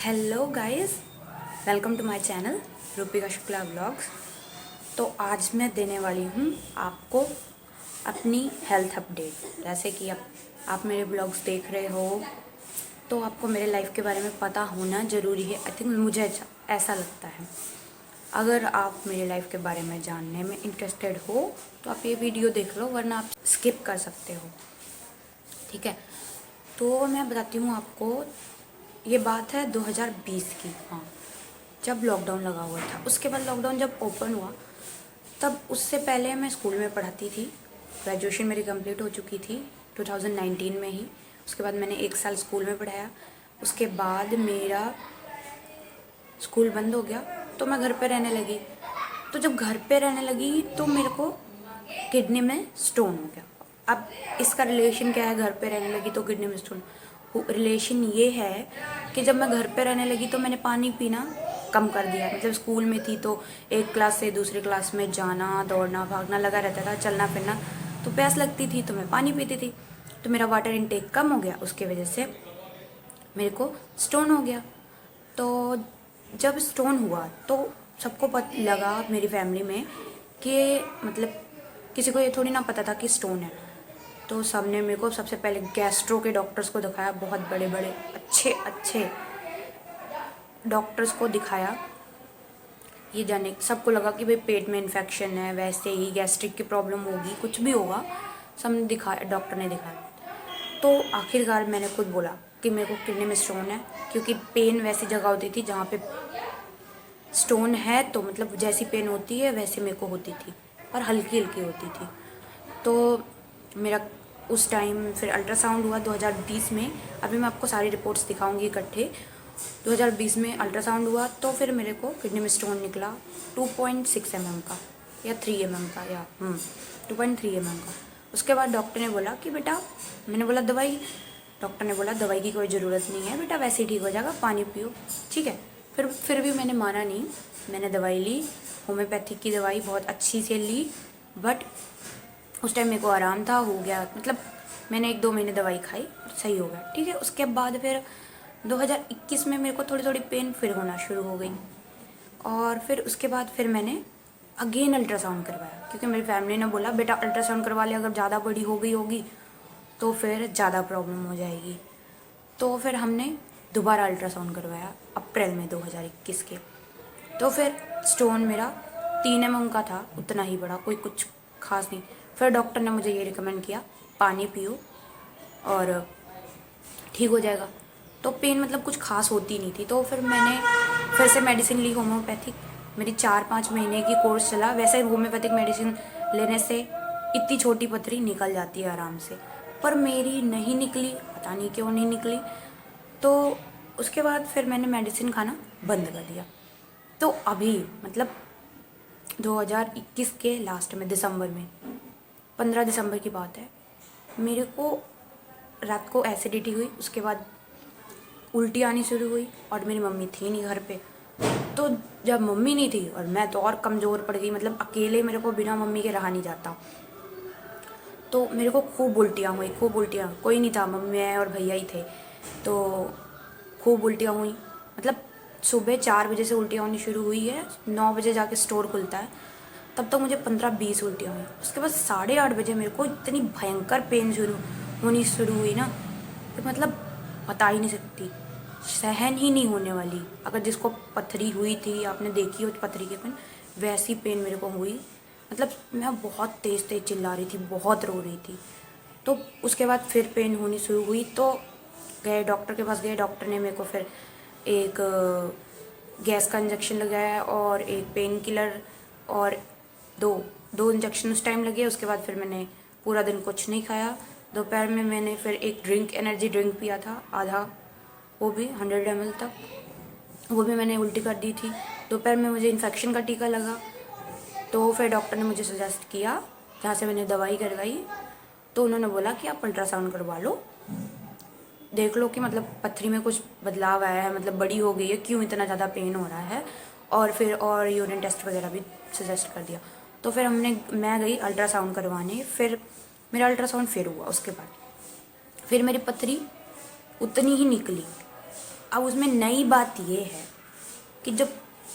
Hello guys, welcome to my channel Rupika Shukla vlogs. तो आज मैं देने वाली हूँ आपको अपनी हेल्थ अपडेट। जैसे कि आप मेरे ब्लॉग्स देख रहे हो तो आपको मेरे लाइफ के बारे में पता होना ज़रूरी है। आई थिंक मुझे ऐसा लगता है। अगर आप मेरे लाइफ के बारे में जानने में इंटरेस्टेड हो तो आप ये वीडियो देख लो, वरना आप स्किप कर सकते हो। ठीक है, तो मैं बताती हूँ आपको। ये बात है 2020 की। हाँ, जब लॉकडाउन लगा हुआ था। उसके बाद लॉकडाउन जब ओपन हुआ, तब उससे पहले मैं स्कूल में पढ़ाती थी। ग्रेजुएशन मेरी कंप्लीट हो चुकी थी 2019 में ही। उसके बाद मैंने 1 साल स्कूल में पढ़ाया। उसके बाद मेरा स्कूल बंद हो गया तो मैं घर पे रहने लगी। तो जब घर पे रहने लगी तो मेरे को किडनी में स्टोन हो गया। अब इसका रिलेशन क्या है, घर पे रहने लगी तो किडनी में स्टोन? रिलेशन ये है कि जब मैं घर पे रहने लगी तो मैंने पानी पीना कम कर दिया। मतलब स्कूल में थी तो एक क्लास से दूसरी क्लास में जाना, दौड़ना भागना लगा रहता था, चलना फिरना। तो प्यास लगती थी तो मैं पानी पीती थी, तो मेरा वाटर इनटेक कम हो गया। उसके वजह से मेरे को स्टोन हो गया। तो जब स्टोन हुआ तो सबको लगा मेरी फैमिली में कि मतलब किसी को ये थोड़ी ना पता था कि स्टोन है। तो सबने मेरे को सबसे पहले गैस्ट्रो के डॉक्टर्स को दिखाया। बहुत बड़े बड़े अच्छे अच्छे डॉक्टर्स को दिखाया। ये जाने सबको लगा कि भाई पेट में इन्फेक्शन है, वैसे ही गैस्ट्रिक की प्रॉब्लम होगी, कुछ भी होगा। सबने दिखाया, डॉक्टर ने दिखाया। तो आखिरकार मैंने खुद बोला कि मेरे को किडनी में स्टोन है, क्योंकि पेन वैसी जगह होती थी जहाँ पे स्टोन है। तो मतलब जैसी पेन होती है वैसे मेरे को होती थी, पर हल्की हल्की होती थी। तो मेरा उस टाइम फिर अल्ट्रासाउंड हुआ 2020 में। अभी मैं आपको सारी रिपोर्ट्स दिखाऊंगी इकट्ठे। 2020 में अल्ट्रासाउंड हुआ तो फिर मेरे को किडनी में स्टोन निकला 2.6 mm का या 3 mm का, या 2.3 mm का। उसके बाद डॉक्टर ने बोला कि बेटा, मैंने बोला दवाई। डॉक्टर ने बोला दवाई की कोई ज़रूरत नहीं है बेटा, वैसे ही ठीक हो जाएगा, पानी पियो। ठीक है, फिर भी मैंने माना नहीं। मैंने दवाई ली, होम्योपैथिक की दवाई बहुत अच्छी से ली। बट उस टाइम मेरे को आराम था, हो गया। मतलब मैंने 1-2 महीने दवाई खाई, सही हो गया। ठीक है, उसके बाद फिर 2021 में मेरे को थोड़ी थोड़ी पेन फिर होना शुरू हो गई। और फिर उसके बाद फिर मैंने अगेन अल्ट्रासाउंड करवाया, क्योंकि मेरी फैमिली ने बोला बेटा अल्ट्रासाउंड करवा ले, अगर ज़्यादा बड़ी हो गई होगी तो फिर ज़्यादा प्रॉब्लम हो जाएगी। तो फिर हमने दोबारा अल्ट्रासाउंड करवाया अप्रैल में 2021 के। तो फिर स्टोन मेरा 3 mm का था, उतना ही बड़ा, कोई कुछ खास नहीं। फिर डॉक्टर ने मुझे ये रिकमेंड किया पानी पियो और ठीक हो जाएगा। तो पेन मतलब कुछ खास होती नहीं थी। तो फिर मैंने फिर से मेडिसिन ली होम्योपैथिक। मेरी 4-5 महीने की कोर्स चला। वैसे होम्योपैथिक मेडिसिन लेने से इतनी छोटी पथरी निकल जाती है आराम से, पर मेरी नहीं निकली, पता नहीं क्यों नहीं निकली। तो उसके बाद फिर मैंने मेडिसिन खाना बंद कर दिया। तो अभी मतलब 2021 के लास्ट में, दिसंबर में, 15 दिसंबर की बात है, मेरे को रात को एसिडिटी हुई। उसके बाद उल्टी आनी शुरू हुई और मेरी मम्मी थी नहीं घर पे। तो जब मम्मी नहीं थी और मैं तो और कमज़ोर पड़ गई, मतलब अकेले मेरे को बिना मम्मी के रहा नहीं जाता। तो मेरे को खूब उल्टियाँ हुई, खूब उल्टियाँ। कोई नहीं था, मम्मी मैं और भैया ही थे। तो खूब उल्टियाँ हुई। मतलब सुबह 4 बजे से उल्टियाँ होनी शुरू हुई है, 9 बजे जाके स्टोर खुलता है, तब तक मुझे 15-20 उल्टियाँ हुई। उसके बाद 8:30 बजे मेरे को इतनी भयंकर पेन होनी शुरू हुई ना, कि मतलब बता ही नहीं सकती, सहन ही नहीं होने वाली। अगर जिसको पथरी हुई थी, आपने देखी हो पथरी के पेन, वैसी पेन मेरे को हुई। मतलब मैं बहुत तेज़ तेज़ चिल्ला रही थी, बहुत रो रही थी। तो उसके बाद फिर पेन होनी शुरू हुई तो गए डॉक्टर के पास गए। डॉक्टर ने मेरे को फिर एक गैस का इंजेक्शन लगाया और एक पेन किलर, और दो दो इंजेक्शन उस टाइम लगे। उसके बाद फिर मैंने पूरा दिन कुछ नहीं खाया। दोपहर में मैंने फिर एक एनर्जी ड्रिंक पिया था आधा, वो भी 100 ml तक, वो भी मैंने उल्टी कर दी थी। दोपहर में मुझे इन्फेक्शन का टीका लगा। तो फिर डॉक्टर ने मुझे सजेस्ट किया, जहाँ से मैंने दवाई करवाई, तो उन्होंने बोला कि आप अल्ट्रासाउंड करवा लो, देख लो कि मतलब पथरी में कुछ बदलाव आया है, मतलब बड़ी हो गई है, क्यों इतना ज़्यादा पेन हो रहा है। और फिर और यूरिन टेस्ट वगैरह भी सजेस्ट कर दिया। तो फिर मैं गई अल्ट्रासाउंड करवाने। फिर मेरा अल्ट्रासाउंड फिर हुआ। उसके बाद फिर मेरी पथरी उतनी ही निकली, अब उसमें नई बात ये है कि जब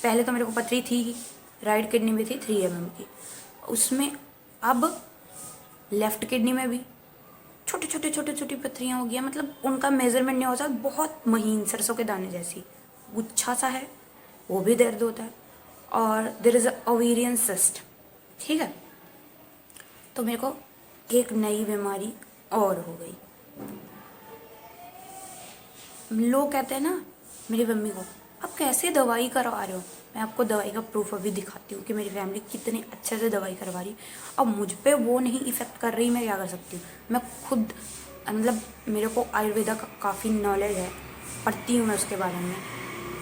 पहले तो मेरे को पथरी थी ही, राइट किडनी में थी 3 mm की, उसमें अब लेफ्ट किडनी में भी छोटी पथरियाँ हो गया, मतलब उनका मेजरमेंट नहीं हो सकता, बहुत महीन सरसों के दाने जैसी गुच्छा सा है, वो भी दर्द होता है। और there is a ovarian cyst, ठीक है। तो मेरे को एक नई बीमारी और हो गई। लोग कहते हैं ना मेरी मम्मी को, आप कैसे दवाई करवा रहे हो। मैं आपको दवाई का प्रूफ अभी दिखाती हूँ कि मेरी फैमिली कितने अच्छे से दवाई करवा रही। अब मुझ पे वो नहीं इफ़ेक्ट कर रही, मैं क्या कर सकती हूँ। मैं खुद मतलब मेरे को आयुर्वेदा का काफ़ी नॉलेज है, पढ़ती हूँ मैं उसके बारे में।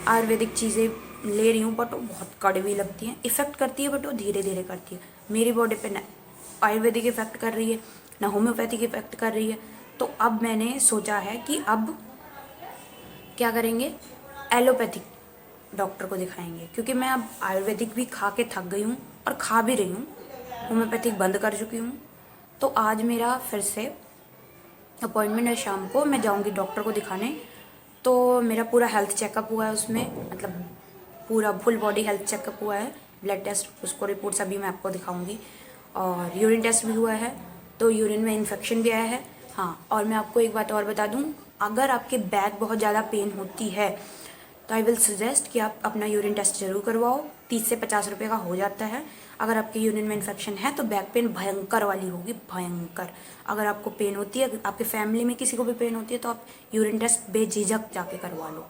आयुर्वेदिक चीज़ें ले रही हूँ बट वो बहुत कड़वी लगती हैं, इफ़ेक्ट करती है बट वो धीरे धीरे करती है। मेरी बॉडी पे ना आयुर्वेदिक इफ़ेक्ट कर रही है ना होम्योपैथिक इफ़ेक्ट कर रही है। तो अब मैंने सोचा है कि अब क्या करेंगे, एलोपैथिक डॉक्टर को दिखाएंगे, क्योंकि मैं अब आयुर्वेदिक भी खा के थक गई हूँ और खा भी रही हूँ, होम्योपैथिक बंद कर चुकी हूँ। तो आज मेरा फिर से अपॉइंटमेंट है, शाम को मैं जाऊँगी डॉक्टर को दिखाने। तो मेरा पूरा हेल्थ चेकअप हुआ है उसमें, मतलब पूरा फुल बॉडी हेल्थ चेकअप हुआ है, ब्लड टेस्ट, उसको रिपोर्ट्स अभी मैं आपको दिखाऊंगी। और यूरिन टेस्ट भी हुआ है, तो यूरिन में इन्फेक्शन भी आया है। हाँ, और मैं आपको एक बात और बता दूं, अगर आपके बैक बहुत ज़्यादा पेन होती है तो आई विल सजेस्ट कि आप अपना यूरिन टेस्ट जरूर करवाओ। 30 से 50 रुपये का हो जाता है। अगर आपके यूरिन में इन्फेक्शन है तो बैक पेन भयंकर वाली होगी, भयंकर। अगर आपको पेन होती है, आपके फैमिली में किसी को भी पेन होती है, तो आप यूरिन टेस्ट बेझिझक जाके करवा लो।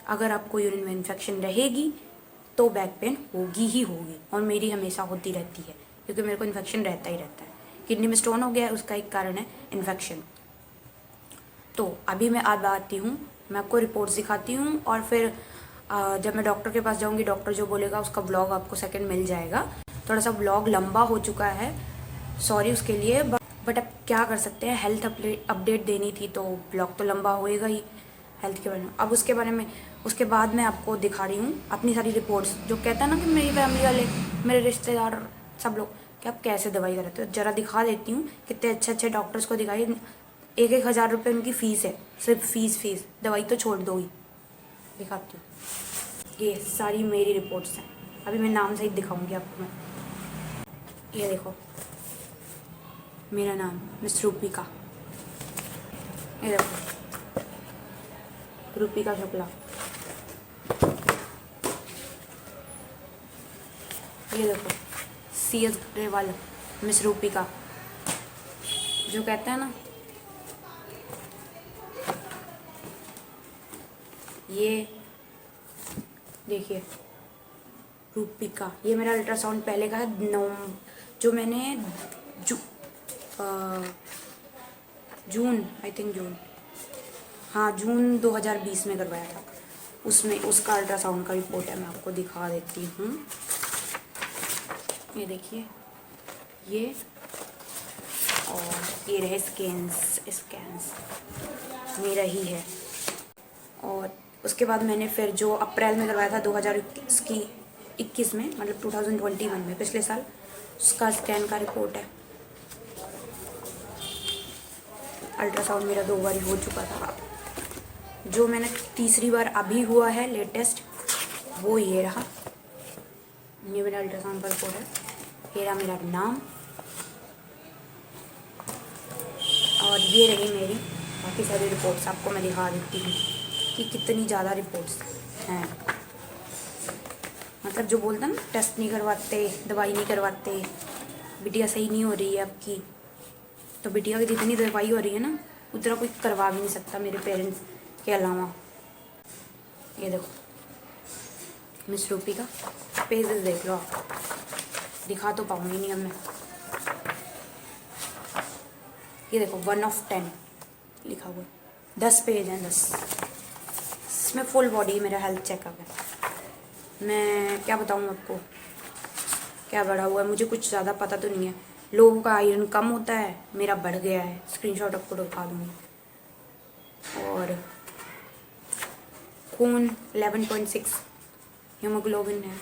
अगर आपको यूरिन में इन्फेक्शन रहेगी तो बैक पेन होगी ही होगी, और मेरी हमेशा होती रहती है, क्योंकि मेरे को इन्फेक्शन रहता ही रहता है। किडनी में स्टोन हो गया है, उसका एक कारण है इन्फेक्शन। तो अभी मैं आज आती हूँ, मैं आपको रिपोर्ट्स दिखाती हूँ, और फिर जब मैं डॉक्टर के पास जाऊँगी, डॉक्टर जो बोलेगा उसका ब्लॉग आपको सेकंड मिल जाएगा। थोड़ा सा ब्लॉग लंबा हो चुका है, सॉरी उसके लिए, बट अब क्या कर सकते हैं, हेल्थ अपडेट देनी थी तो ब्लॉग तो लंबा होएगा ही हेल्थ के बारे में। अब उसके बारे में, उसके बाद मैं आपको दिखा रही हूँ अपनी सारी रिपोर्ट्स। जो कहता है ना कि मेरी फैमिली वाले, मेरे रिश्तेदार, सब लोग कि आप कैसे दवाई कराते हो, ज़रा दिखा देती हूँ। कितने अच्छे अच्छे डॉक्टर्स को दिखाई, 1,000 रुपये उनकी फ़ीस है, सिर्फ फीस, दवाई तो छोड़ दो ही। दिखाती हूँ, ये सारी मेरी रिपोर्ट्स हैं। अभी मैं नाम सहित दिखाऊंगी आपको मैं। ये देखो, मेरा नाम मिस रूपिका, ये देखो रूपिका शुक्ला, ये देखो CS ग्रेवाल, मिस रूपिका। जो कहते हैं ना, ये देखिए रूपिका, ये मेरा अल्ट्रासाउंड पहले का है, जो मैंने जून, आई थिंक जून, हाँ जून 2020 में करवाया था, उसमें उसका अल्ट्रासाउंड का रिपोर्ट है। मैं आपको दिखा देती हूँ, ये देखिए, ये और ये रहे स्कैन्स मेरा ही है। और उसके बाद मैंने फिर जो अप्रैल में करवाया था 2021 में, मतलब 2021 में, पिछले साल, उसका स्कैन का रिपोर्ट है। अल्ट्रासाउंड मेरा 2 बार हो चुका था। जो मैंने तीसरी बार अभी हुआ है लेटेस्ट, वो ये रहा, ये मेरा अल्ट्रासाउंड का रिपोर्ट है। ये रहा मेरा नाम, और ये रही मेरी बाकी सारी रिपोर्ट्स। आपको मैं दिखा देती हूँ कि कितनी ज़्यादा रिपोर्ट्स हैं। मतलब जो बोलते हैं ना, टेस्ट नहीं करवाते, दवाई नहीं करवाते, बिटिया सही नहीं हो रही है आपकी, तो बिटिया की जितनी दवाई हो रही है ना, उतना कोई करवा भी नहीं सकता मेरे पेरेंट्स के अलावा। ये देखो मिस रूपी का पेजेस देख लो आप, दिखा तो पाऊंगी नहीं अब मैं। ये देखो 1 of 10 लिखा हुआ है, 10 पेज हैं, 10। इसमें फुल बॉडी मेरा हेल्थ चेकअप है। मैं क्या बताऊँ आपको, क्या बढ़ा हुआ है, मुझे कुछ ज़्यादा पता तो नहीं है। लोगों का आयरन कम होता है, मेरा बढ़ गया है, स्क्रीनशॉट आपको दिखा दूँगी। और खून 11.6 हीमोग्लोबिन है।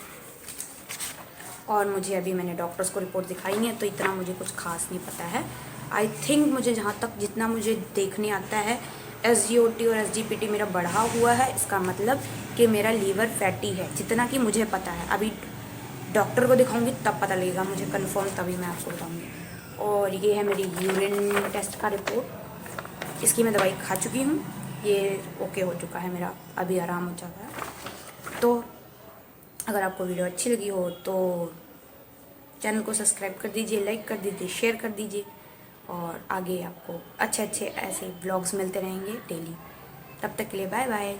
और मुझे अभी, मैंने डॉक्टर्स को रिपोर्ट दिखाई नहीं है, तो इतना मुझे कुछ खास नहीं पता है। आई थिंक मुझे जहाँ तक जितना मुझे देखने आता है, SGOT और SGPT मेरा बढ़ा हुआ है, इसका मतलब कि मेरा लीवर फैटी है, जितना कि मुझे पता है। अभी डॉक्टर को दिखाऊंगी तब पता लगेगा मुझे कंफर्म, तभी मैं आपको बताऊंगी। और ये है मेरी यूरिन टेस्ट का रिपोर्ट, इसकी मैं दवाई खा चुकी हूँ, ये ओके हो चुका है मेरा, अभी आराम हो जाता है। तो अगर आपको वीडियो अच्छी लगी हो तो चैनल को सब्सक्राइब कर दीजिए, लाइक कर दीजिए, शेयर कर दीजिए, और आगे आपको अच्छे अच्छे ऐसे ब्लॉग्स मिलते रहेंगे डेली। तब तक के लिए बाय बाय।